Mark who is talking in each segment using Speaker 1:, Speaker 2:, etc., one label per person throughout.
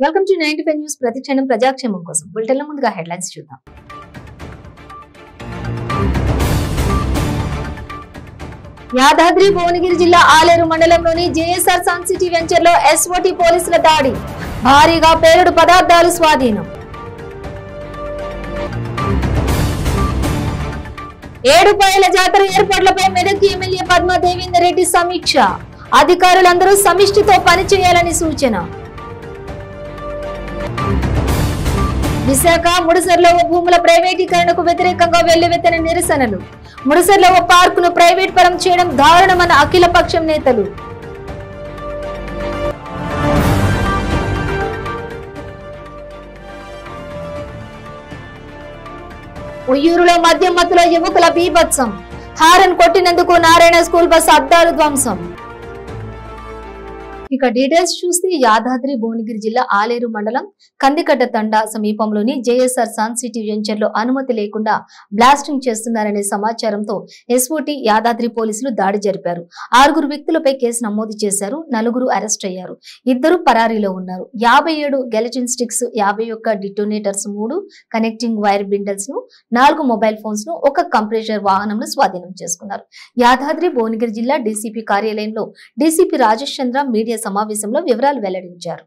Speaker 1: Welcome to 95 news. ప్రతిక్షణం ప్రజాక్షేమం కోసం బులెటిన్ల ముందుగా హెడ్లైన్స్ చూద్దాం. యాదాద్రి భువనగిరి జిల్లా ఆలేరు మండలంలోని జేఎస్ఆర్ సన్ సిటీ వెంచర్ లో ఎస్ఓటీ పోలీసుల దాడి, భారీగా పేలుడు పదార్థాలు స్వాధీనం. ఏడుపాయల జాతర ఏర్పాట్లపై మెదక్ ఎమ్మెల్యే పద్మా దేవేందర్ రెడ్డి సమీక్ష, అధికారులందరూ సమిష్టితో పనిచేయాలని సూచన. విశాఖ ముడిసర్లో భూముల ప్రైవేటీకరణకు వ్యతిరేకంగా వెల్లువెత్తిన నిరసనలు, ముడిసర్లో పార్కును ప్రైవేట్ పరం చేయడం దారుణమన్న అఖిలపక్షం నేతలు. ఉయ్యూరులో మద్యం మత్తులో యువకుల బీభత్సం, హారన్ కొట్టినందుకు నారాయణ స్కూల్ బస్ అద్దాలు ధ్వంసం. ఇక డీటెయిల్స్ చూస్తే యాదాద్రి భువనగిరి జిల్లా ఆలేరు మండలం కందికట్ట తండా సమీపంలోని జేఎస్ఆర్ సన్ సిటీ వెంచర్ లో అనుమతి లేకుండా బ్లాస్టింగ్ చేస్తున్నారనే సమాచారంతో ఎస్ఓటీ యాదాద్రి పోలీసులు దాడి జరిపారు. 6 వ్యక్తులపై కేసు నమోదు చేశారు. 4 అరెస్ట్ అయ్యారు. 2 పరారీలో ఉన్నారు. 57 గెలటిన్ స్టిక్స్, 51 డిటోనేటర్స్, 3 కనెక్టింగ్ వైర్ బిండల్స్ ను, 4 మొబైల్ ఫోన్స్ ను, 1 కంప్రెషర్ వాహనంను స్వాధీనం చేసుకున్నారు. యాదాద్రి భువనగిరి జిల్లా డీసీపీ కార్యాలయంలో డీసీపీ రాజేష్ చంద్ర మీడియా సమావేశంలో వివరాలు వెల్లడించారు.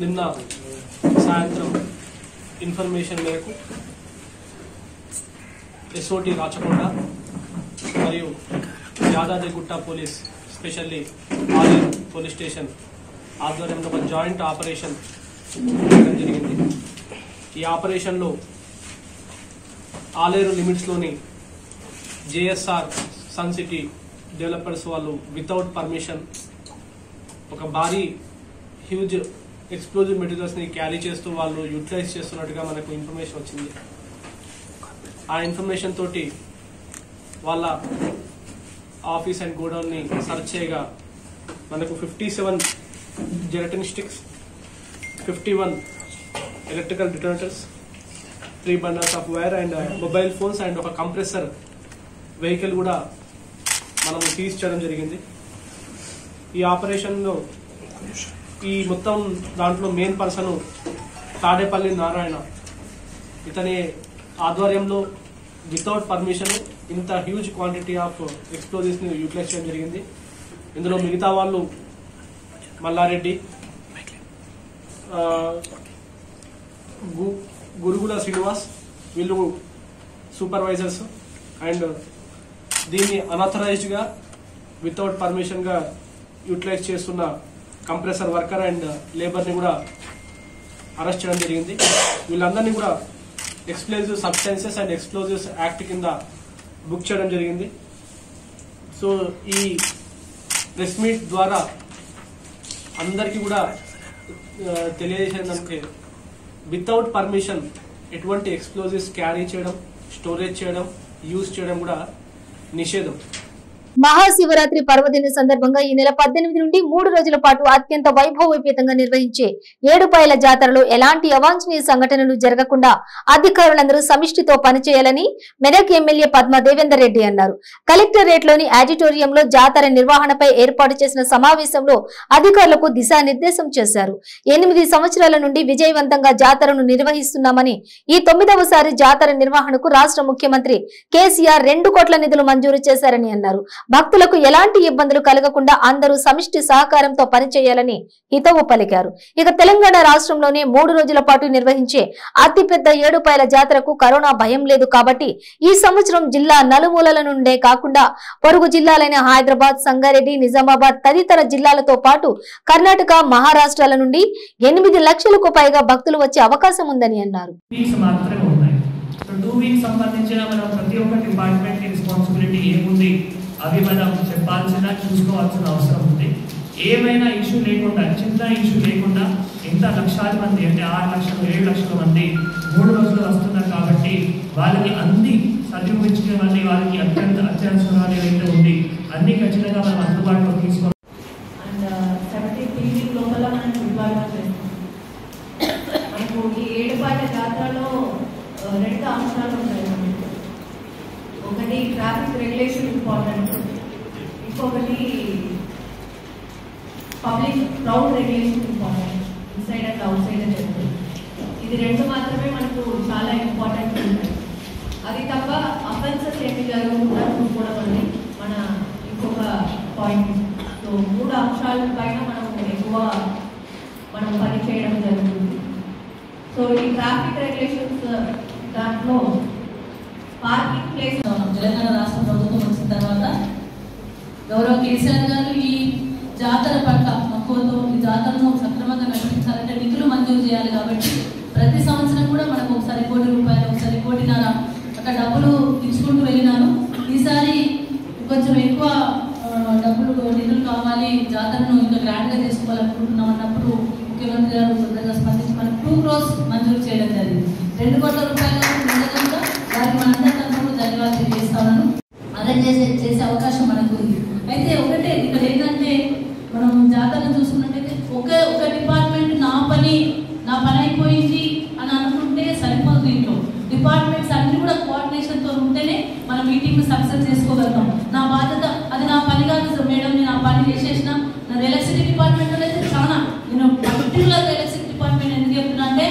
Speaker 2: నిన్న సాయంత్రం ఇన్ఫర్మేషన్ మేరకు ఎస్ఓటీ రాచకొండ మరియు Yadadrigutta police, specially Aleru police station ఆధ్వర్యంలో ఒక జాయింట్ ఆపరేషన్ చేయడం జరిగింది. ఈ ఆపరేషన్లో ఆలేరు లిమిట్స్లోని జేఎస్ఆర్ సన్ సిటీ డెవలపర్స్ వాళ్ళు వితౌట్ పర్మిషన్ ఒక భారీ హ్యూజ్ ఎక్స్ప్లోజివ్ మెటీరియల్స్ని క్యారీ చేస్తూ వాళ్ళు యూటిలైజ్ చేస్తున్నట్టుగా మనకు ఇన్ఫర్మేషన్ వచ్చింది. ఆ ఇన్ఫర్మేషన్ తోటి వాళ్ళ ఆఫీస్ అండ్ గోడౌన్ని సర్చ్ చేయగా మనకు 57 gelatin sticks, 51 electrical detonators, 3 bundles of wire and mobile phones and ఒక కంప్రెసర్ వెహికల్ కూడా మనం సీజ్ చేయడం జరిగింది. ఈ ఆపరేషన్లో ఈ మొత్తం దాంట్లో మెయిన్ పర్సన్ తాడేపల్లి నారాయణ, ఇతని ఆధ్వర్యంలో వితౌట్ పర్మిషన్ ఇంత హ్యూజ్ క్వాంటిటీ ఆఫ్ ఎక్స్ప్లోజివ్స్ ని యూటిలైజ్ చేయడం జరిగింది. ఇందులో మిగతా వాళ్ళు మల్లారెడ్డి, గురుగుల శ్రీనివాస్, వీళ్ళు సూపర్వైజర్స్. అండ్ దీన్ని అనాథరైజ్డ్ గా వితౌట్ పర్మిషన్ గా యూటిలైజ్ చేస్తున్న కంప్రెసర్ వర్కర్ అండ్ లేబర్ ని కూడా అరెస్ట్ చేయడం జరిగింది. వీళ్ళందరినీ కూడా explosive substances and explosives act కింద బుక్ చేయడం జరిగింది. సో ఈ ప్రెస్ మీట్ ద్వారా అందరికీ కూడా తెలియజేసేదంటే వితౌట్ పర్మిషన్ ఎటువంటి ఎక్స్ప్లోజివ్స్ క్యారీ చేయడం, స్టోరేజ్ చేయడం, యూజ్ చేయడం కూడా నిషేధం.
Speaker 1: మహాశివరాత్రి పర్వదిన సందర్భంగా ఈ నెల 18 నుండి 3 రోజుల పాటు అత్యంత వైభవోపేతంగా నిర్వహించే ఏడుపాయల జాతరలో ఎలాంటి అవాంఛనీయ సంఘటనలు జరగకుండా అధికారులందరూ సమిష్టితో పనిచేయాలని మెదక్ ఎమ్మెల్యే పద్మా దేవేందర్ రెడ్డి అన్నారు. కలెక్టరేట్ లోని ఆడిటోరియంలో జాతర నిర్వహణపై ఏర్పాటు చేసిన సమావేశంలో అధికారులకు దిశానిర్దేశం చేశారు. 8 సంవత్సరాల నుండి విజయవంతంగా జాతరను నిర్వహిస్తున్నామని, ఈ 9వసారి జాతర నిర్వహణకు రాష్ట్ర ముఖ్యమంత్రి కేసీఆర్ 2 కోట్ల నిధులు మంజూరు చేశారని అన్నారు. భక్తులకు ఎలాంటి ఇబ్బందులు కలగకుండా అందరూ సమిష్టి సహకారంతో పనిచేయాలని హితవు పలికారు. ఇక తెలంగాణ రాష్ట్రంలోనే 3 రోజుల పాటు నిర్వహించే అతిపెద్ద ఏడుపాయల జాతరకు కరోనా భయం లేదు కాబట్టి ఈ సంవత్సరం జిల్లా నలుమూలల నుండే కాకుండా పొరుగు జిల్లాలైన హైదరాబాద్, సంగారెడ్డి, నిజామాబాద్ తదితర జిల్లాలతో పాటు కర్ణాటక, మహారాష్ట్రాల నుండి 8 లక్షలకు పైగా భక్తులు వచ్చే అవకాశం ఉందని అన్నారు.
Speaker 3: 2 వీక్స్ సంబంధించిన మనం ప్రతి ఒక్క డిపార్ట్మెంట్ కి రెస్పాన్సిబిలిటీ ఏముంది అవి మనం చెప్పాల్సిన, చూసుకోవాల్సిన అవసరం ఉంది. ఏమైనా ఇష్యూ లేకుండా, చిన్న ఇష్యూ లేకుండా ఇంత లక్షలాది మంది అంటే 6 లక్షలు 7 లక్షల మంది 3 రోజులు వస్తున్నారు కాబట్టి వాళ్ళకి అన్ని సరిపించుకునే వాళ్ళకి అత్యవసరాలు ఏదైతే ఉంది అన్ని ఖచ్చితంగా మనం అందుబాటులో తీసుకోవాలి.
Speaker 4: అండ్ 17 లోపల మనం ఈ ఏడుపాయల జాతరలో రెండు అంశాలు ఉంటాయి. ఒకటి ట్రాఫిక్ రెగ్యులేషన్ ఇంపార్టెంట్, ఇంకొకటి public crowd regulation important, inside and out side అని చెప్తుంది. ఇది రెండు మాత్రమే మనకు చాలా ఇంపార్టెంట్ ఉంటాయి. అది తప్ప అఫెన్సెస్ ఏమి జరగకుండా చూసుకోవడం అనేది మన ఇంకొక పాయింట్. సో 3 అంశాల పైన మనం పని చేయడం జరుగుతుంది. సో ఈ ట్రాఫిక్ రెగ్యులేషన్స్ దాంట్లో పార్కింగ్ ప్లేస్
Speaker 5: తెలంగాణ రాష్ట్ర ప్రభుత్వం వచ్చిన తర్వాత గౌరవ కేసీఆర్ గారు ఈ జాతర పట్ల మక్కువతో ఈ జాతరను సక్రమంగా నడిపించాలంటే నిధులు మంజూరు చేయాలి. కాబట్టి ప్రతి సంవత్సరం కూడా మనకు ఒకసారి ₹1 కోటి, ఒకసారి ₹1.5 అక్కడ డబ్బులు ఇచ్చుకుంటూ వెళ్ళినాను. ఈసారి కొంచెం ఎక్కువ నిధులు కావాలి, జాతరను ఇంకా గ్రాండ్ గా చేసుకోవాలనుకుంటున్నాం అన్నప్పుడు ముఖ్యమంత్రి గారు తొందరగా స్పందించి మనకు 2 crores మంజూరు చేయడం జరిగింది. ₹2 కోట్ల నిజంగా వారికి మనందరి తరఫున ధన్యవాదాలు తెలియజేస్తాను. అరేంజ్ చేసే అవకాశం మనకు ఉంది. అయితే ఒకటే ఇక్కడ ఏంటంటే మనం జాతరను చూసుకున్నట్టయితే ఒక డిపార్ట్మెంట్ నా పని అయిపోయింది అని అనుకుంటే సరిపోదు. దీంట్లో డిపార్ట్మెంట్స్ అన్ని కూడా కోఆర్డినేషన్ తో ఉంటేనే మనం మీటింగ్ సక్సెస్ చేసుకోగలుగుతాం. నా బాధ్యత అది నా పని కాదు మేడం, నేను ఆ పని చేసేసిన. నా ఎలక్ట్రిసిటీ డిపార్ట్మెంట్ అయితే చాలా నేను పర్టికులర్ ఎలక్ట్రిసిటీ డిపార్ట్మెంట్ ఎందుకు చెప్తున్నా అంటే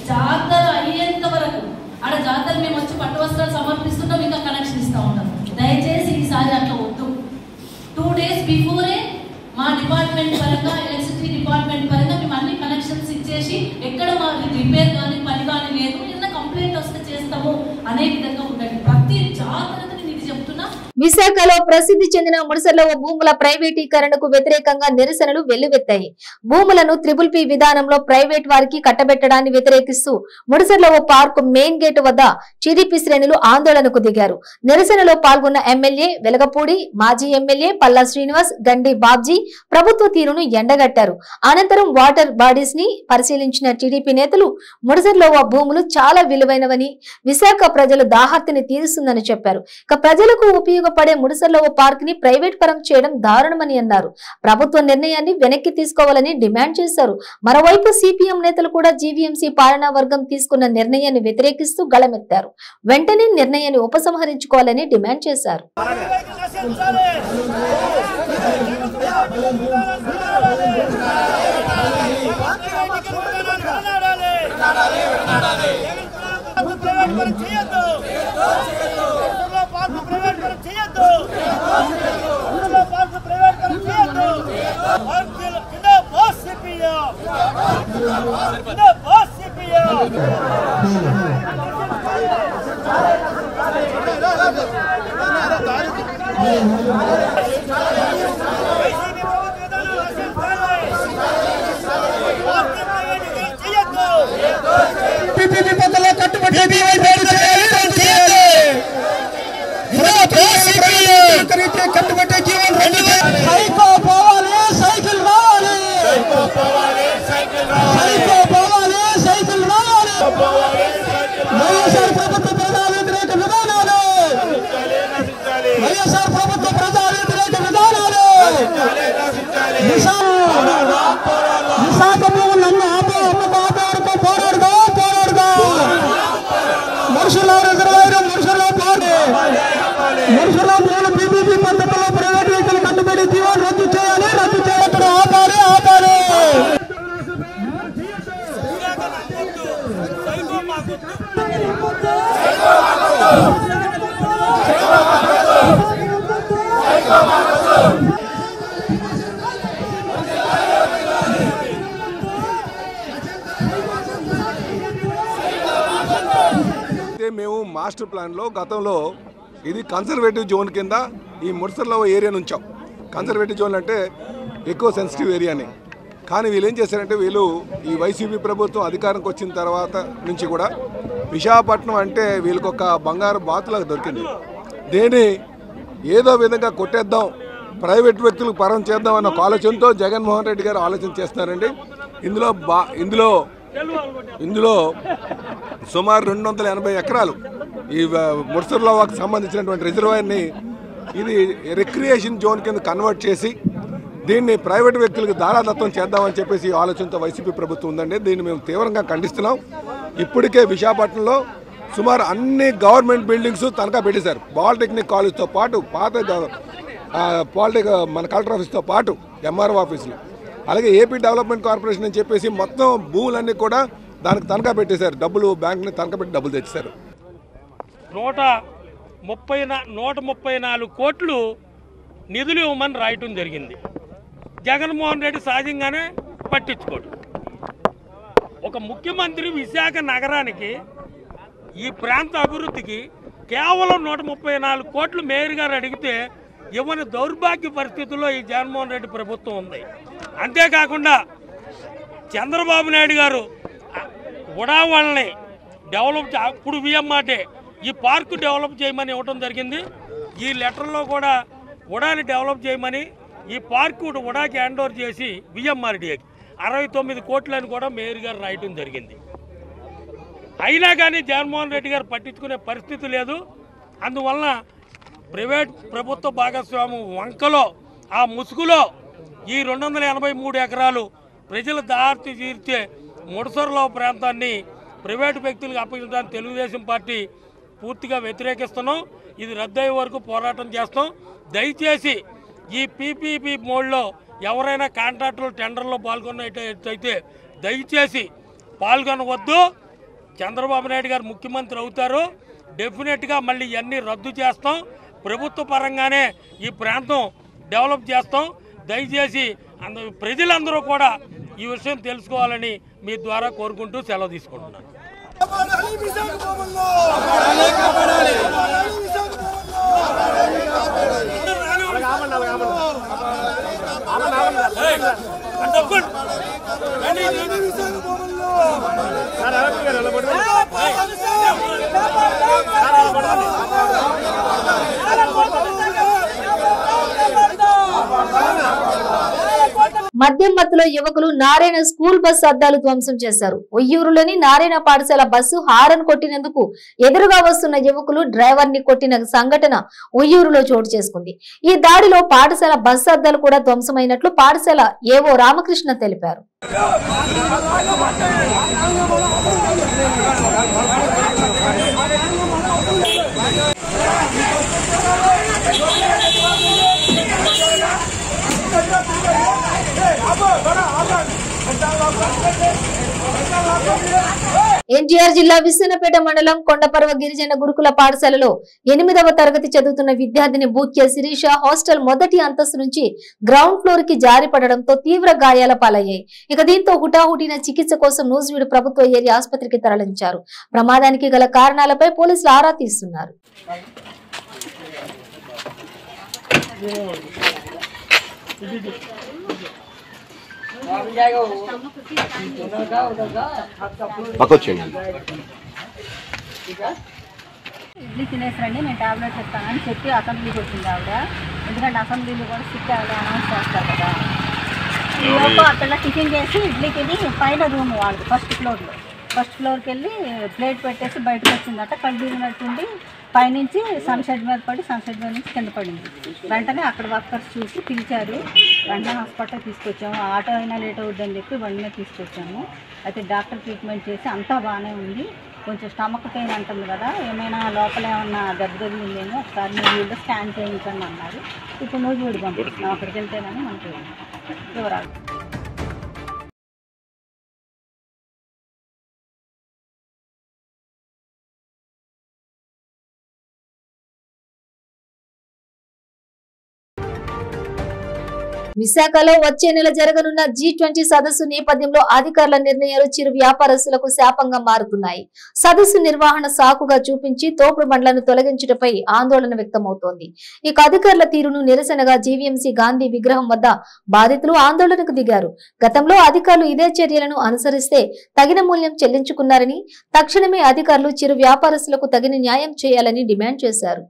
Speaker 5: జాతర అయ్యేంత వరకు ఆడ జాతర మేము వచ్చి పట్టు వస్త్రాలు సమర్పిస్తుంటాం, ఇంకా కనెక్షన్ ఇస్తూ ఉంటాం. దయచేసి ఈసారి అట్లా వద్దు. 2 days బిఫోరే మా డిపార్ట్మెంట్ పరంగా ఎలక్ట్రిసిటీ డిపార్ట్మెంట్ పరంగా మేము అన్ని కనెక్షన్స్ ఇచ్చేసి ఎక్కడ మా రిపేర్ కానీ పని కానీ లేదు, ఏదైనా కంప్లైంట్ వస్తే చేస్తాము అనే విధంగా ఉండండి. ప్రతి జాతరకి నేను ఇది చెప్తున్నా.
Speaker 1: విశాఖలో ప్రసిద్ధి చెందిన ముడిసర్ల భూముల ప్రైవేటీకరణకు వ్యతిరేకంగా నిరసనలు వెల్లువెత్తాయి. భూములను త్రిపుల్ విధానంలో ప్రైవేట్ వారికి కట్టబెట్టడాన్ని వ్యతిరేకిస్తూ ముడిసర్ల పార్క్ మెయిన్ గేట్ వద్ద టీడీపీ శ్రేణులు ఆందోళనకు దిగారు. నిరసనలో పాల్గొన్న ఎమ్మెల్యే వెలగపూడి, మాజీ ఎమ్మెల్యే పల్లా శ్రీనివాస్, గండి బాబ్జీ ప్రభుత్వ తీరును ఎండగట్టారు. అనంతరం వాటర్ బాడీస్ ని పరిశీలించిన టీడీపీ నేతలు ముడిసర్ల భూములు చాలా విలువైనవని, విశాఖ ప్రజలు దాహార్తిని తీరుస్తుందని చెప్పారు. ఇక ప్రజలకు ఉపయోగపడే ముడిసర్ల పార్క్ ని ప్రైవేట్ పరం చేయడం దారుణమని అన్నారు. ప్రభుత్వ నిర్ణయాన్ని వెనక్కి తీసుకోవాలని డిమాండ్ చేశారు. మరోవైపు సిపిఎం నేతలు కూడా జీవీఎంసీ పాలనా వర్గం తీసుకున్న నిర్ణయాన్ని వ్యతిరేకిస్తూ గళమెత్తారు. వెంటనే నిర్ణయాన్ని ఉపసంహరించుకోవాలని డిమాండ్ చేశారు.
Speaker 6: కట్టుబట్టే జీవన్ సైకో పోవాలి, సైకిల్ రావాలి, సైకో పోవాలి, సైకిల్ రావాలి. వైఎస్ఆర్ ప్రభుత్వ ప్రజా వ్యతిరేక విధానాలు, వైఎస్ఆర్ ప్రభుత్వ ప్రజా వ్యతిరేక విధానాలు, విశాఖ భూములన్నీ అమ్మకారుతో పోరాడుగా మనుషుల రిజర్వాయర్, మనుషుల పార్టీ, మనుషుల భూములు బీబీపీ పద్ధతిలో ప్రైవేట్ వ్యక్తులు కట్టుబడి జీవనం రద్దు చేయాలి, రద్దు చేయడం ఆపాలి.
Speaker 7: మేము మాస్టర్ ప్లాన్లో గతంలో ఇది కన్సర్వేటివ్ జోన్ కింద ఈ ముడిసర్ల ఏరియాను ఉంచాం. కన్సర్వేటివ్ జోన్ అంటే ఎక్కువ సెన్సిటివ్ ఏరియాని. కానీ వీళ్ళు ఏం చేశారంటే, వీళ్ళు ఈ వైసీపీ ప్రభుత్వం అధికారంకి వచ్చిన తర్వాత నుంచి కూడా విశాఖపట్నం అంటే వీళ్ళకి ఒక బంగారు బాతులాగా దొరికింది. దేన్ని ఏదో విధంగా కొట్టేద్దాం, ప్రైవేట్ వ్యక్తులకు పరం చేద్దాం అన్న ఒక ఆలోచనతో జగన్మోహన్ రెడ్డి గారు ఆలోచన చేస్తున్నారండి. ఇందులో సుమారు 280 ఎకరాలు ఈ ముడిసర్లకి సంబంధించినటువంటి రిజర్వాయర్ని ఇది రిక్రియేషన్ జోన్ కింద కన్వర్ట్ చేసి దీన్ని ప్రైవేట్ వ్యక్తులకు దారాదత్తం చేద్దామని చెప్పేసి ఆలోచనతో వైసీపీ ప్రభుత్వం ఉందండి. దీన్ని మేము తీవ్రంగా ఖండిస్తున్నాం. ఇప్పటికే విశాఖపట్నంలో సుమారు అన్ని గవర్నమెంట్ బిల్డింగ్స్ తనఖా పెట్టేశారు. పాలిటెక్నిక్ కాలేజ్తో పాటు పాత మన కలెక్టర్ ఆఫీస్తో పాటు ఎంఆర్ఓ ఆఫీసులు, అలాగే ఏపీ డెవలప్మెంట్ కార్పొరేషన్ అని చెప్పేసి మొత్తం భూములన్నీ కూడా దానికి తనఖా పెట్టేశారు. డబ్బులు బ్యాంకుని తనఖా పెట్టి డబ్బులు తెచ్చేశారు.
Speaker 8: 134 కోట్లు నిధులు ఇవ్వమని రాయటం జరిగింది. జగన్మోహన్ రెడ్డి సహజంగానే పట్టించుకోడు. ఒక ముఖ్యమంత్రి విశాఖ నగరానికి ఈ ప్రాంత అభివృద్ధికి కేవలం 134 కోట్లు మేయర్ గారు అడిగితే ఇవ్వని దౌర్భాగ్య పరిస్థితుల్లో ఈ జగన్మోహన్ రెడ్డి ప్రభుత్వం ఉంది. అంతేకాకుండా చంద్రబాబు నాయుడు గారు ఉడావాళ్ళని డెవలప్ ఇప్పుడు విఎంఆర్డే ఈ పార్కు డెవలప్ చేయమని ఇవ్వడం జరిగింది. ఈ లెటర్లో కూడా ఉడాని డెవలప్ చేయమని ఈ పార్కు ఉడాకి హ్యాండ్ ఓవర్ చేసి విఎంఆర్డీఏకి 69 కోట్లని కూడా మేయర్ గారు రాయటం జరిగింది. అయినా కానీ జగన్మోహన్ రెడ్డి గారు పట్టించుకునే పరిస్థితి లేదు. అందువలన ప్రైవేట్ ప్రభుత్వ భాగస్వామ్యం వంకలో ఆ ముసుగులో ఈ 283 ఎకరాలు ప్రజల దారి తీర్చే ముడసర్లో ప్రాంతాన్ని ప్రైవేటు వ్యక్తులకు అప్పగించడానికి తెలుగుదేశం పార్టీ పూర్తిగా వ్యతిరేకిస్తున్నాం. ఇది రద్దయ్యే వరకు పోరాటం చేస్తాం. దయచేసి ఈ పీపీపీ మోడ్లో ఎవరైనా కాంట్రాక్టులు టెండర్లో పాల్గొన్నట్టయితే దయచేసి పాల్గొనవద్దు. చంద్రబాబు నాయుడు గారు ముఖ్యమంత్రి అవుతారు, డెఫినెట్గా మళ్ళీ ఇవన్నీ రద్దు చేస్తాం. ప్రభుత్వ పరంగానే ఈ ప్రాంతం డెవలప్ చేస్తాం. దయచేసి ప్రజలందరూ కూడా ఈ విషయం తెలుసుకోవాలని మీ ద్వారా కోరుకుంటూ సెలవు తీసుకుంటున్నాను.
Speaker 1: మద్యం మత్తులో యువకులు నారాయణ స్కూల్ బస్సు అద్దాలు ధ్వంసం చేశారు. ఒయ్యూరులోని నారాయణ పాఠశాల బస్సు హారన్ కొట్టినందుకు ఎదురుగా వస్తున్న యువకులు డ్రైవర్ ని కొట్టిన సంఘటన ఒయ్యూరులో చోటు చేసుకుంది. ఈ దాడిలో పాఠశాల బస్సు అద్దాలు కూడా ధ్వంసమైనట్లు పాఠశాల ఏవో రామకృష్ణ తెలిపారు. ఎన్టీఆర్ జిల్లా విస్సన్నపేట మండలం కొండపర్వ గిరిజన గురుకుల పాఠశాలలో 8వ తరగతి చదువుతున్న విద్యార్థిని బూక్య శిరీష హాస్టల్ మొదటి అంతస్తు నుంచి గ్రౌండ్ ఫ్లోర్ కి జారి పడడంతో తీవ్ర గాయాల పాలయ్యాయి. ఇక దీంతో హుటాహుటిన చికిత్స కోసం నూజివీడు ప్రభుత్వ ఏరియా ఆసుపత్రికి తరలించారు. ప్రమాదానికి గల కారణాలపై పోలీసులు ఆరా తీస్తున్నారు.
Speaker 9: ఇడ్లీ తినేసరండి, నేను టాబ్లెట్స్ ఇస్తానని చెప్పి అసెంబ్లీకి వచ్చింది ఆవిడ. ఎందుకంటే అసెంబ్లీలో కూడా సిక్ ఆవిడ అనౌన్స్ చేస్తారు కదా. ఈలోపు ఆ పిల్ల టిఫిన్ చేసి ఇడ్లీ తిని పైన రూమ్ వాళ్ళది ఫస్ట్ ఫ్లోర్కి వెళ్ళి ప్లేట్ పెట్టేసి బయటకు వచ్చిందట. కళ్ళు తిరిగినట్టుండి పైనుంచి సన్షెడ్ మీద పడి సన్షెడ్ మీద నుంచి కింద పడింది. వెంటనే అక్కడ వర్కర్స్ చూసి పిలిచారు. వెంటనే హాస్పిటల్ తీసుకొచ్చాము. ఆటో అయినా లేట్ అవుద్దని చెప్పి వెంటనే తీసుకొచ్చాము. అయితే డాక్టర్ ట్రీట్మెంట్ చేసి అంతా బాగానే ఉంది. కొంచెం స్టమక్ పెయిన్ అంటుంది కదా, ఏమైనా లోపల ఏమన్నా దెబ్బ తగిలిందేమో ఒకసారి నూజివీడులో స్కాన్ చేయించండి అన్నారు. ఇప్పుడు నూజివీడు పంపిస్తున్నాం. అక్కడికి వెళ్తేనే మనకి వివరాలు.
Speaker 1: విశాఖలో వచ్చే నెల జరగనున్న G20 సదస్సు నేపథ్యంలో అధికారుల నిర్ణయాలు చిరు వ్యాపారస్తులకు శాపంగా మారుతున్నాయి. సదస్సు నిర్వహణ సాకుగా చూపించి తోపుడు బండ్లను తొలగించుటపై ఆందోళన వ్యక్తమవుతోంది. ఇక అధికారుల తీరును నిరసనగా జీవీఎంసీ గాంధీ విగ్రహం వద్ద బాధితులు ఆందోళనకు దిగారు. గతంలో అధికారులు ఇదే చర్యలను అనుసరిస్తే తగిన మూల్యం చెల్లించుకున్నారని, తక్షణమే అధికారులు చిరు వ్యాపారస్తులకు తగిన న్యాయం చేయాలని డిమాండ్ చేశారు.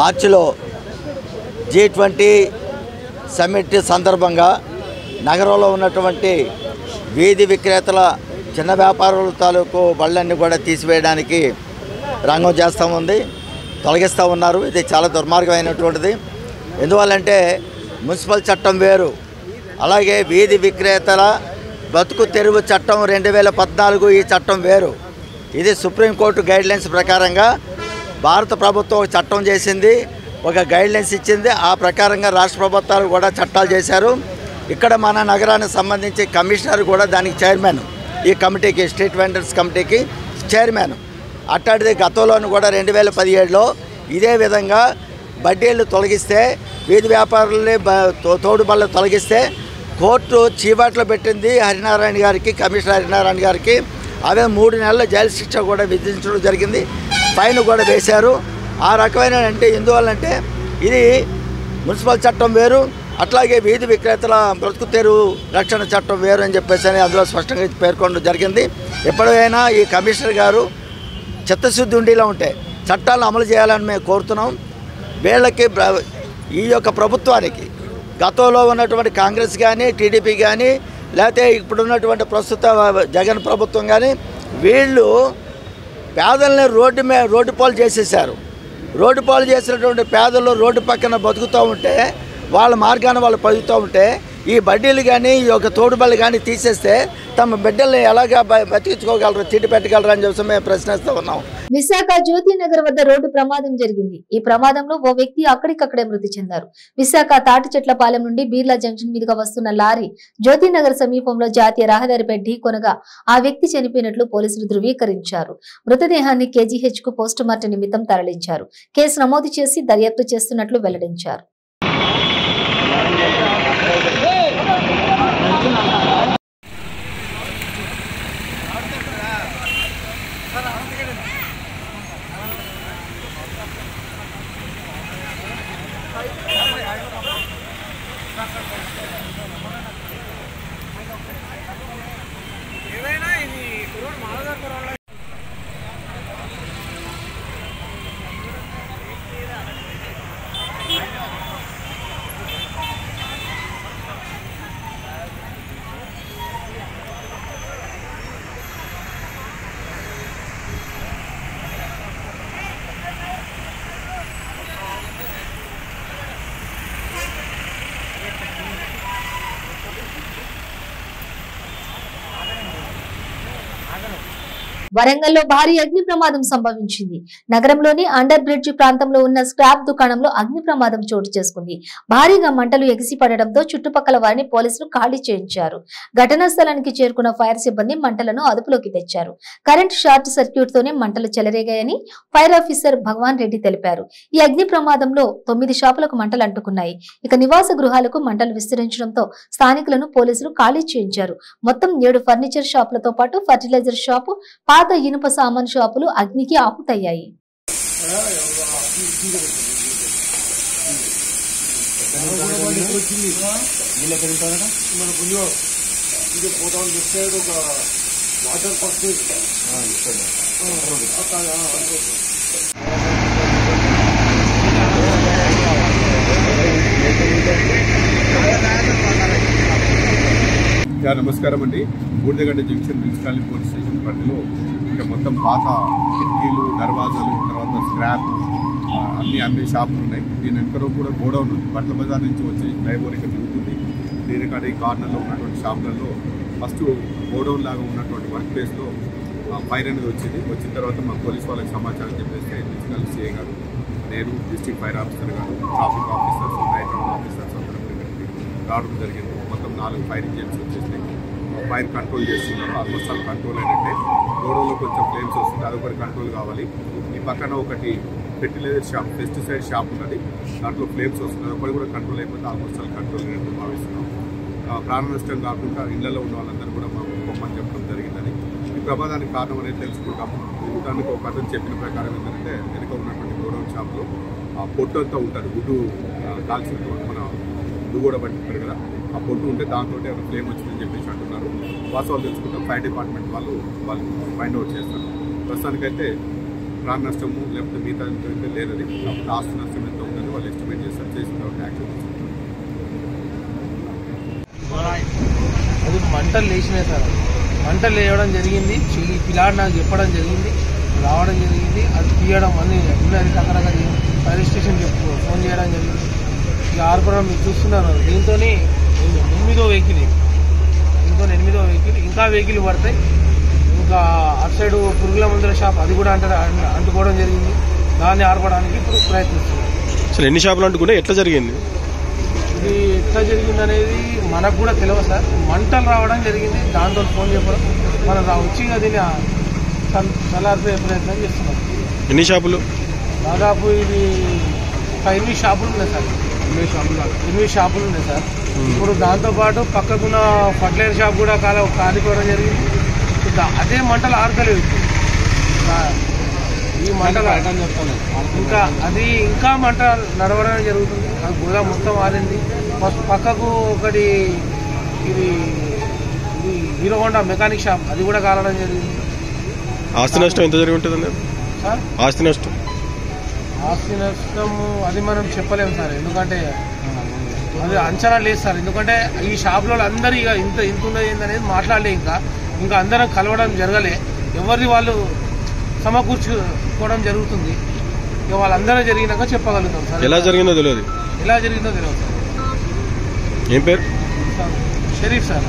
Speaker 10: మార్చిలో G20 సమ్మిట్ సందర్భంగా నగరంలో ఉన్నటువంటి వీధి విక్రేతల చిన్న వ్యాపారుల తాలూకు బళ్ళన్నీ కూడా తీసివేయడానికి రంగం చేస్తూ ఉంది, తొలగిస్తూ ఉన్నారు. ఇది చాలా దుర్మార్గమైనటువంటిది. ఎందువల్లంటే మున్సిపల్ చట్టం వేరు, అలాగే వీధి విక్రేతల బతుకు తెరువు చట్టం 2014 ఈ చట్టం వేరు. ఇది సుప్రీంకోర్టు గైడ్లైన్స్ ప్రకారంగా భారత ప్రభుత్వం ఒక చట్టం చేసింది, ఒక గైడ్లైన్స్ ఇచ్చింది. ఆ ప్రకారంగా రాష్ట్ర ప్రభుత్వాలు కూడా చట్టాలు చేశారు. ఇక్కడ మన నగరానికి సంబంధించి కమిషనర్ కూడా దానికి చైర్మన్, ఈ కమిటీకి స్ట్రీట్ వెండర్స్ కమిటీకి చైర్మన్. అట్లాంటిది గతంలోనూ కూడా 2017లో ఇదే విధంగా బడ్డీలు తొలగిస్తే, వీధి వ్యాపారులని తోడు బళ్ళు తొలగిస్తే కోర్టు చీవాట్లో పెట్టింది హరినారాయణ గారికి, కమిషనర్ హరినారాయణ గారికి. అవే 3 నెలల జైలు శిక్ష కూడా విధించడం జరిగింది, ఫైన్ కూడా వేశారు. ఆ రకమైన అంటే ఎందువల్లంటే ఇది మున్సిపల్ చట్టం వేరు, అట్లాగే వీధి విక్రేతల బ్రతుకు తెరువు రక్షణ చట్టం వేరు అని చెప్పేసి అందులో స్పష్టంగా పేర్కొనడం జరిగింది. ఎప్పుడైనా ఈ కమిషనర్ గారు చిత్తశుద్ధి ఉండేలా ఉంటే చట్టాలను అమలు చేయాలని మేము కోరుతున్నాం. వీళ్ళకి ఈ యొక్క ప్రభుత్వానికి గతంలో ఉన్నటువంటి కాంగ్రెస్ కానీ, టీడీపీ కానీ, లేకపోతే ఇప్పుడున్నటువంటి ప్రస్తుత జగన్ ప్రభుత్వం కానీ వీళ్ళు పేదల్ని రోడ్డు పాలు చేసేసారు. రోడ్డు పాలు చేసినటువంటి పేదలు రోడ్డు పక్కన బతుకుతూ ఉంటే, వాళ్ళ మార్గాన్ని వాళ్ళు పడుతూ ఉంటే ఈ బడ్డీలు కానీ, ఈ యొక్క తోడుబళ్ళు కానీ తీసేస్తే తమ బిడ్డల్ని ఎలాగా బతికించుకోగలరు, తిండి పెట్టగలరు అని చెప్పి మేము ప్రశ్నిస్తూ ఉన్నాం.
Speaker 1: విశాఖ జ్యోతినగర్ వద్ద రోడ్డు ప్రమాదం జరిగింది. ఈ ప్రమాదంలో ఓ వ్యక్తి అక్కడికక్కడే మృతి చెందారు. విశాఖ తాటిచెట్లపాలెం నుండి బీర్లా జంక్షన్ మీదుగా వస్తున్న లారీ జ్యోతినగర్ సమీపంలో జాతీయ రహదారిపై ఢీకొనగా ఆ వ్యక్తి చనిపోయినట్లు పోలీసులు ధృవీకరించారు. మృతదేహాన్ని KGH కు పోస్టుమార్టం నిమిత్తం తరలించారు. కేసు నమోదు చేసి దర్యాప్తు చేస్తున్నట్లు వెల్లడించారు. వరంగల్లో భారీ అగ్ని ప్రమాదం సంభవించింది. నగరంలోని అండర్ బ్రిడ్జ్ ప్రాంతంలో ఉన్న స్క్రాప్ దుకాణంలో అగ్ని ప్రమాదం చోటు చేసుకుంది. భారీగా మంటలు ఎగిసిపడడంతో చుట్టుపక్కల వారిని పోలీసులు ఖాళీ చేయించారు. ఘటనా స్థలానికి చేరుకున్న ఫైర్ సిబ్బంది మంటలను అదుపులోకి తెచ్చారు. కరెంట్ షార్ట్ సర్క్యూట్ తోనే మంటలు చెలరేగాయని ఫైర్ ఆఫీసర్ భగవాన్ రెడ్డి తెలిపారు. ఈ అగ్ని ప్రమాదంలో 9 షాపులకు మంటలు అంటుకున్నాయి. ఇక నివాస గృహాలకు మంటలు విస్తరించడంతో స్థానికులను పోలీసులు ఖాళీ చేయించారు. మొత్తం 7 ఫర్నిచర్ షాపులతో పాటు ఫర్టిలైజర్ షాపు, పాత ఇనుప సామాన్ షాపులు అగ్నికి ఆహుతయ్యాయి.
Speaker 7: నమస్కారం అండి. బూడిదగడ్డ జంక్షన్ మున్సిపాలిటీ పోలీస్ స్టేషన్ పరిధిలో ఇంకా మొత్తం పాత కిటికీలు, దర్వాజాలు, తర్వాత స్క్రాప్ అన్ని షాపులు ఉన్నాయి. దీని వెనకలో కూడా గోడౌన్ ఉంది. బట్ల బజార్ నుంచి వచ్చి డ్రైవర్ ఇక్కడ తిరుగుతుంది. దీనికంటే ఈ కార్నర్లో ఉన్నటువంటి షాపులలో ఫస్ట్ గోడౌన్ లాగా ఉన్నటువంటి వర్క్ ప్లేస్లో ఫైర్ అనేది వచ్చిన తర్వాత మా పోలీస్ వాళ్ళకి సమాచారం చెప్పేస్తే డిజిటల్ సిఐ గారు, నేను, డిస్ట్రిక్ట్ ఫైర్ ఆఫీసర్ గారు, traffic officers, night round officers అందరం ఇక్కడికి రావడం జరిగింది. మొత్తం 4 ఫైర్ ఇంజిన్స్ వచ్చేసినాయి. ఫైర్ కంట్రోల్ చేస్తున్నారు. ఆల్మోస్ట్ ఆల్ కంట్రోల్ అయినట్టే. గోడౌన్లో కొంచెం ఫ్లేమ్స్ వస్తుంది, అదొకటి కంట్రోల్ కావాలి. ఈ పక్కన ఒకటి ఫెర్టిలైజర్ షాప్, పెస్టిసైడ్ షాప్ ఉన్నది, దాంట్లో ఫ్లేమ్స్ వస్తుంది, అదొకటి కూడా కంట్రోల్ అయిపోతే ఆల్మోస్ట్ ఆల్ కంట్రోల్ అయినట్టు భావిస్తున్నాం. ప్రాణ నష్టం కాకుండా ఇళ్లలో ఉన్న వాళ్ళందరూ కూడా మాకు పొమ్మని చెప్పడం జరిగిందని. ఈ ప్రమాదానికి కారణం అనేది తెలుసుకుంటాము. దానికి ఒక అతను చెప్పిన ప్రకారం ఏంటంటే వెనుక ఉన్నటువంటి గోడౌన్ షాప్లో పొట్టు అంతా ఉంటుంది, గుడ్డు కాల్చిన మన
Speaker 11: కూడా పట్టింటారు కదా, ఆ పొట్టు ఉంటే దాంతో ఫ్లేమ్ వచ్చిందని చెప్పేసి అంటున్నారు. వాస్తవాలు తెలుసుకుంటాం. ఫైర్ డిపార్ట్మెంట్ వాళ్ళు ఫైండ్ అవుట్ చేస్తారు. ప్రస్తుతానికైతే ప్రాణ నష్టము లేకపోతే మిగతా లేదని, కాకపోతే ఆస్తి నష్టం ఎంత ఉందని వాళ్ళు ఎస్టిమేట్ చేస్తారు. చేసిన తర్వాత యాక్షన్ తీసుకుంటారు.
Speaker 12: అది మంటలు లేచినాయి సార్. మంటలు లేవడం జరిగింది. ఈ పిల్లాడు నాకు చెప్పడం జరిగింది, రావడం జరిగింది, అది తీయడం అన్ని రకరకాల ఫైర్ స్టేషన్ ఫోన్ చేయడం జరిగింది. ఇక ఆర్పడం మీరు చూస్తున్నారు. దీంతో 8వ వెహికల్, ఇంకా వెహికల్ పడతాయి. ఇంకా అటు సైడ్ పురుగుల మందుల షాప్ అది కూడా అంటుకోవడం జరిగింది. దాన్ని ఆర్పడానికి ఇప్పుడు ప్రయత్నిస్తున్నాం.
Speaker 13: అసలు ఎన్ని షాపులు అంటుకుంటే ఎట్లా జరిగింది?
Speaker 12: ఇది ఎట్లా జరిగింది అనేది మనకు కూడా తెలియదు సార్. మంటలు రావడం జరిగింది, దాంతో ఫోన్ చెప్పడం మనం వచ్చి దీన్ని చల్లార్పే ప్రయత్నం చేస్తున్నాం.
Speaker 13: ఎన్ని షాపులు?
Speaker 12: దాదాపు ఇది 8 షాపులు ఉన్నాయి సార్. 8 షాపులు ఉన్నాయి సార్. ఇప్పుడు దాంతోపాటు పక్కకున్న ఫర్టిలైజర్ షాప్ కూడా కాలిపోవడం జరిగింది. అదే మంటలు ఆరకలేదు. ఈ మంటలు ఇంకా మంట నడవడం జరుగుతుంది. అది గోదాం మొత్తం ఆరింది. పక్కకు ఒకటి ఇది హీరో హోండా మెకానిక్ షాప్ అది కూడా కాలడం జరిగింది.
Speaker 13: ఆస్తి నష్టం ఎంత జరిగి ఉంటుంది
Speaker 12: సార్?
Speaker 13: ఆస్తి నష్టం
Speaker 12: అది మనం చెప్పలేము సార్, ఎందుకంటే అది అంచనా లేదు సార్. ఎందుకంటే ఈ షాప్లో అందరూ ఇక ఇంత ఉన్నది ఏందనేది మాట్లాడలే. ఇంకా అందరం కలవడం జరగలే. ఎవరిది వాళ్ళు సమకూర్చుకోవడం జరుగుతుంది. ఇక వాళ్ళందరూ జరిగినాక చెప్పగలుగుతాం సార్.
Speaker 13: ఎలా జరిగిందో తెలియదు
Speaker 12: సార్.
Speaker 13: ఏం పేరు?
Speaker 12: షరీఫ్ సార్.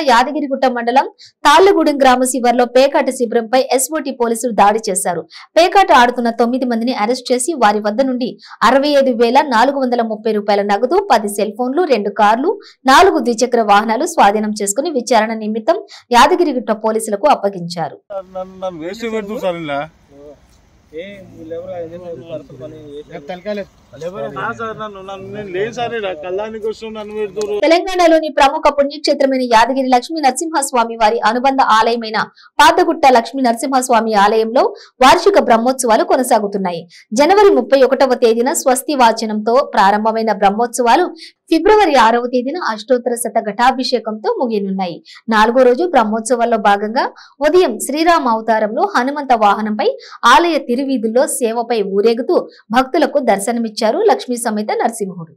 Speaker 1: యాదగిరిగుట్ట మండలం తాళ్లగూడెం గ్రామ శివార్లో పేకాట శిబిరంపై ఎస్ఓటీ పోలీసులు దాడి చేశారు. పేకాట ఆడుతున్న 9 మందిని అరెస్ట్ చేసి వారి వద్ద నుండి 65,430 రూపాయల నగదు, 10 సెల్ ఫోన్లు, 2 కార్లు, 4 ద్విచక్ర వాహనాలు స్వాధీనం చేసుకుని విచారణ నిమిత్తం యాదగిరిగుట్ట పోలీసులకు అప్పగించారు. తెలంగాణలోని ప్రముఖ పుణ్యక్షేత్రమైన యాదగిరి లక్ష్మీ నరసింహస్వామి వారి అనుబంధ ఆలయమైన పాతగుట్ట లక్ష్మీ నరసింహస్వామి ఆలయంలో వార్షిక బ్రహ్మోత్సవాలు కొనసాగుతున్నాయి. జనవరి 31వ తేదీన స్వస్తి వాచనంతో ప్రారంభమైన బ్రహ్మోత్సవాలు ఫిబ్రవరి 6వ తేదీన అష్టోత్తర శత ఘటాభిషేకంతో ముగియనున్నాయి. 4వ రోజు బ్రహ్మోత్సవాల్లో భాగంగా ఉదయం శ్రీరామ అవతారంలో హనుమంత వాహనంపై ఆలయ తిరువీధుల్లో సేవపై ఊరేగుతూ భక్తులకు దర్శనమిచ్చారు లక్ష్మీ సమేత నరసింహుడు.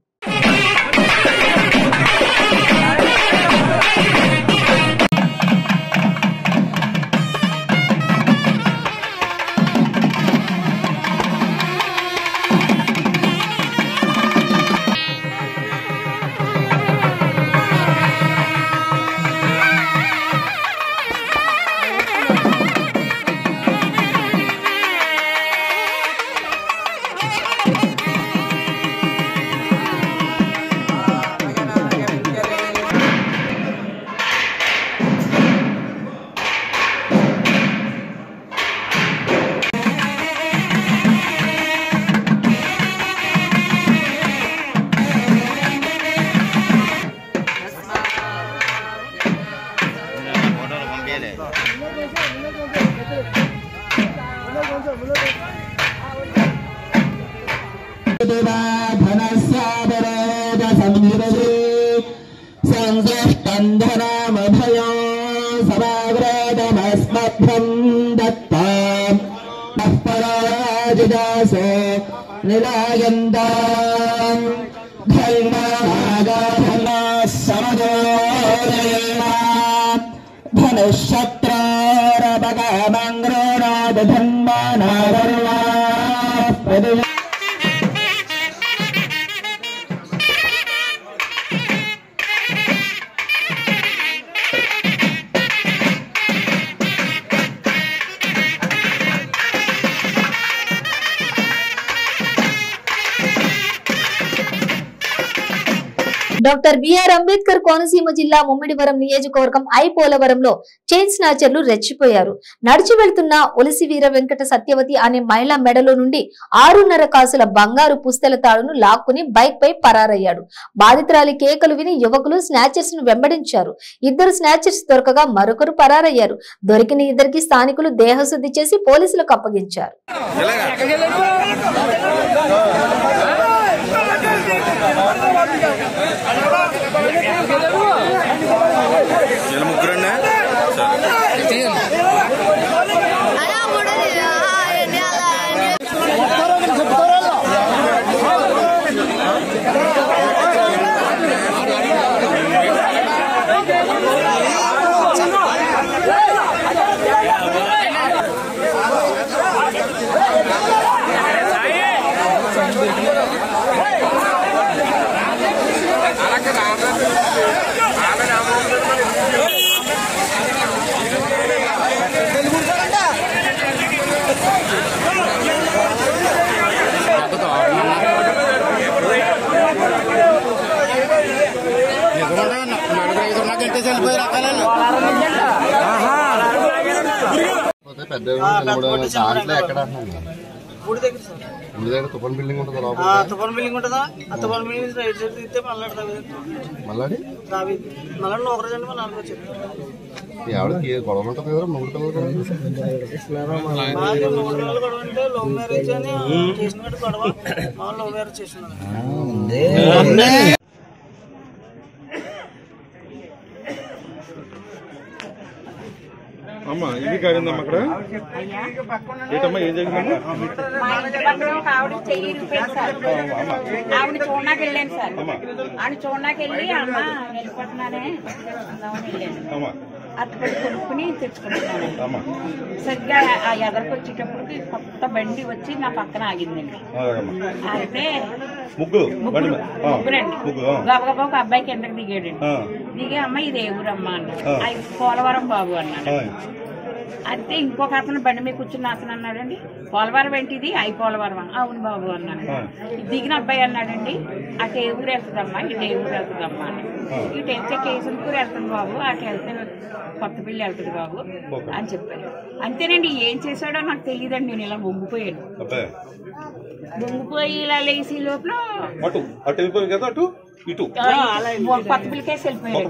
Speaker 1: డాక్టర్ బిఆర్ అంబేద్కర్ కోనసీమ జిల్లా ముమ్మిడివరం నియోజకవర్గం పోలవరంలో చైన్ స్నాచర్లు రెచ్చిపోయారు. నడిచి వెళ్తున్న ఒలిసి వీర వెంకట సత్యవతి అనే మహిళ మెడలో నుండి 6.5 కాసుల బంగారు పుస్తెల తాడును లాక్కుని బైక్ పై పరారయ్యాడు. బాధితురాలి కేకలు విని యువకులు స్నాచర్స్ ను వెంబడించారు. 2 స్నాచర్స్ దొరకగా మరొకరు పరారయ్యారు. దొరికిన ఇద్దరికి స్థానికులు దేహశుద్ధి చేసి పోలీసులకు అప్పగించారు.
Speaker 14: తుఫాన్ బిల్డింగ్ ఉంటుందా? తుఫాన్ బిల్డింగ్ ఉంటుందా? ఆ తుఫాన్ బిల్డింగ్ రైట్ సైడ్ తిస్తే మళ్ళీ ఒకరు చండి మళ్ళీ నాలుగు వచ్చారు. ఆవిడకి గొడవ ఉంటుంది కదా, మూడు పిల్లలు గొడవ అంటే లవ్ మ్యారేజ్ అని చేసినట్టు గొడవ లవ్ మ్యారేజ్ చేస్తున్నారు.
Speaker 13: అమ్మా ఇది కాడిందమ్మా అక్కడ ఏంటమ్మా ఏం జరిగిందమ్మా?
Speaker 9: ఆవిడ చెయ్యి ఆవిడ చూడడానికి వెళ్ళాను సార్. ఆవిడ చూడడానికి వెళ్ళి అమ్మ వెళ్ళిపోతున్నానే వెళ్ళాను. అత్తపడి కొనుక్కుని తెచ్చుకుంటున్నాను. సరిగ్గా ఆ ఎదరికి వచ్చేటప్పటికి కొత్త బండి వచ్చి నా పక్కన ఆగిందండి. అయితే ముగ్గురండి. గబగబా ఒక అబ్బాయి కిందకి దిగాడండి. దిగి అమ్మ ఇది ఏ ఊరమ్మా అన్నాడు. పోలవరం బాబు అన్నాడు. అయితే ఇంకొక అతను బండి మీద కూర్చున్న అతను అన్నాడండి పోలవరం ఏంటిది? పోలవరం. అవును బాబు అన్నాను. దిగిన అబ్బాయి అన్నాడండి అటు ఏ ఊరు వెళ్తుందమ్మా, ఇటు ఏ ఊరు వెళ్తుందమ్మా అని. ఇటు వెళ్తే కేసులకూరు వెళ్తుంది బాబు, అటు వెళ్తే కొత్త పిల్లి వెళ్తుంది బాబు అని చెప్పారు. అంతేనండి. ఏం చేశాడో నాకు తెలియదండి. నేను ఇలా బొంగిపోయాను. బొంగిపోయి ఇలా లేచి లోపల కొత్త పిల్లకేసి వెళ్ళిపోయాడు.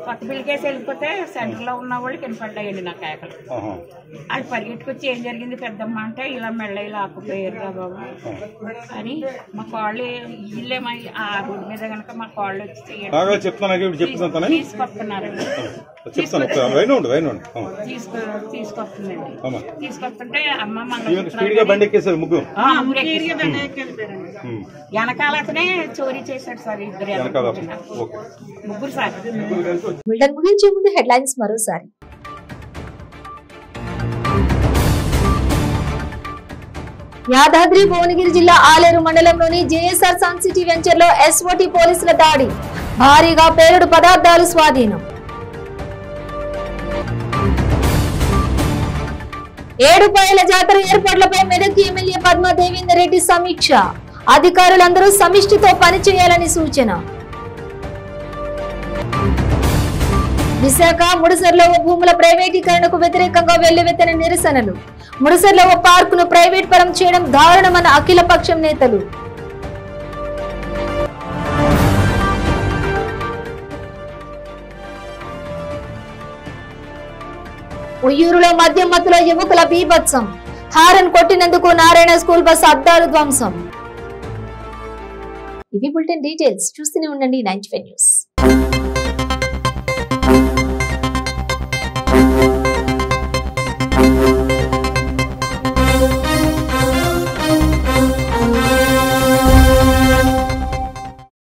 Speaker 9: కొత్త పిల్లకేసి వెళ్ళిపోతే సెంటర్ లో ఉన్న వాళ్ళు కనపడ్డాయండి నా కేకలు. వాళ్ళు పరిగెట్టుకొచ్చి ఏం జరిగింది పెద్దమ్మ అంటే ఇలా మెళ్ళ ఇలా ఆకుపోయారుగా బాబు అని మా కాళ్ళు ఇల్లేమై ఆ రోడ్డు మీద కనుక మా కాళ్ళు వచ్చి తీసుకొస్తున్నారండి. తీసుకొస్తుందండి. తీసుకొస్తుంటే అమ్మ వెనకాల అతనే చోరీ చేశాడు సార్. ముగ్గురు సార్.
Speaker 1: బులెటిన్ ముగించే ముందు హెడ్లైన్స్ మరోసారి. యాదాద్రి భువనగిరి జిల్లా ఆలేరు మండలంలోని జేఎస్ఆర్ సన్ సిటీ వెంచర్ లో ఎస్ఓటీ పోలీసుల దాడి. భారీగా పేలుడు పదార్థాలు స్వాధీనం. 7 పాయల జాతర ఏర్పాట్లపై మెదక్ ఎమ్మెల్యే పద్మా దేవేందర్ రెడ్డి సమీక్ష. అధికారులందరూ సమిష్టితో పనిచేయాలని సూచన. విశాఖ ముడిసర్లో భూముల ప్రైవేటీకరణకు వ్యతిరేకంగా వెల్లువెత్తిన నిరసనలు. ముడిసర్లో పార్కును ప్రైవేట్ పరం చేయడం దారుణమన్న అఖిలపక్షం నేతలు. ఉయ్యూరులో మద్యం మత్తులో యువకుల బీభత్సం. హారన్ కొట్టినందుకు నారాయణ స్కూల్ బస్ అద్దాలు ధ్వంసం. ఇవి బులెటిన్ డీటెయిల్స్. చూస్తూనే ఉండండి 95 న్యూస్.